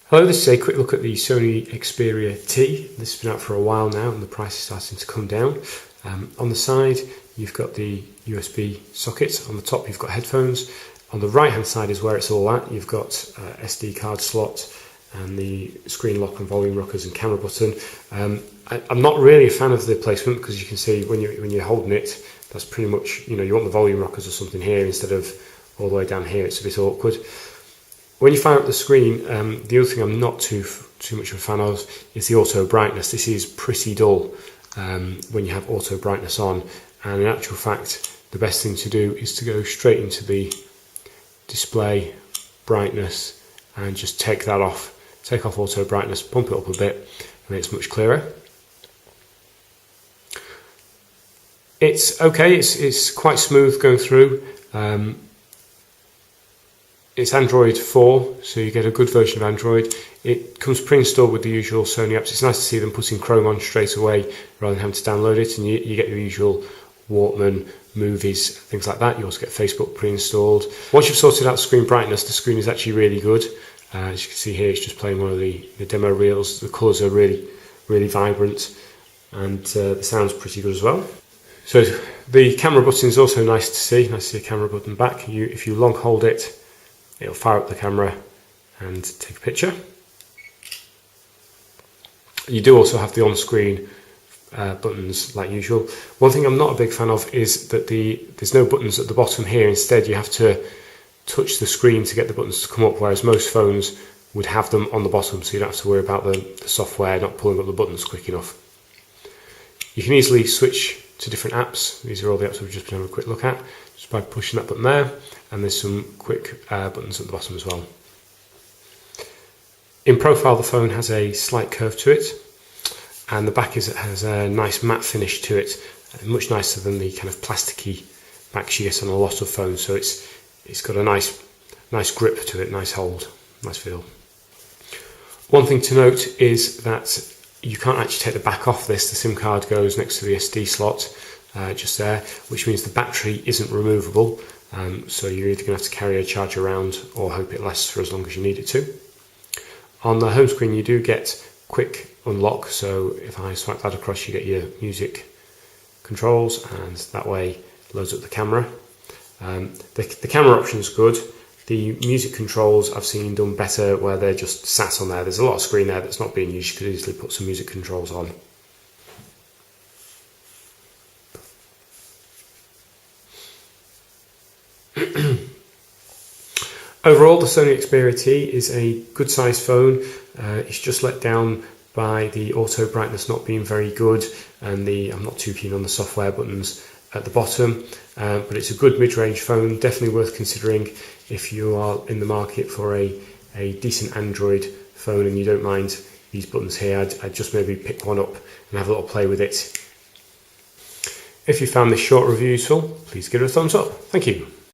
Hello, this is a quick look at the Sony Xperia T. This has been out for a while now and the price is starting to come down. On the side you've got the USB socket, on the top you've got headphones, on the right hand side is where it's all at. You've got SD card slot and the screen lock and volume rockers and camera button. I'm not really a fan of the placement because you can see when you're holding it, that's pretty much, you want the volume rockers or something here instead of all the way down here. It's a bit awkward. When you fire up the screen, the other thing I'm not too much of a fan of is the auto brightness. This is pretty dull when you have auto brightness on, and in actual fact the best thing to do is to go straight into the display brightness and just take that off. Take off auto brightness, pump it up a bit, and it's much clearer. It's okay, it's quite smooth going through. It's Android 4, so you get a good version of Android. It comes pre-installed with the usual Sony apps. It's nice to see them putting Chrome on straight away rather than having to download it, and you get your usual Walkman, movies, things like that. You also get Facebook pre-installed. Once you've sorted out screen brightness, the screen is actually really good. As you can see here, it's just playing one of the demo reels. The colours are really vibrant, and the sound's pretty good as well. So the camera button is also nice to see. Nice to see a camera button back. If you long hold it, it'll fire up the camera and take a picture. You do also have the on-screen buttons like usual. One thing I'm not a big fan of is that there's no buttons at the bottom here. Instead you have to touch the screen to get the buttons to come up, whereas most phones would have them on the bottom, so you don't have to worry about the software not pulling up the buttons quick enough. You can easily switch to different apps. These are all the apps we've just been having a quick look at, just by pushing that button there, and there's some quick buttons at the bottom as well. In profile the phone has a slight curve to it, and the back has a nice matte finish to it, much nicer than the kind of plasticky backs you get on a lot of phones, so it's got a nice grip to it, nice hold, nice feel. One thing to note is that you can't actually take the back off this. The SIM card goes next to the SD slot just there, which means the battery isn't removable, so you're either going to have to carry a charger around or hope it lasts for as long as you need it to. On the home screen you do get quick unlock, so if I swipe that across you get your music controls, and that way loads up the camera. The camera option is good. The music controls I've seen done better where they're just sat on there. There's a lot of screen there that's not being used. You could easily put some music controls on. Overall, the Sony Xperia T is a good sized phone. It's just let down by the auto brightness not being very good, and I'm not too keen on the software buttons at the bottom, but it's a good mid-range phone, definitely worth considering if you are in the market for a decent Android phone and you don't mind these buttons here. I'd just maybe pick one up and have a little play with it. If you found this short review useful, please give it a thumbs up. Thank you.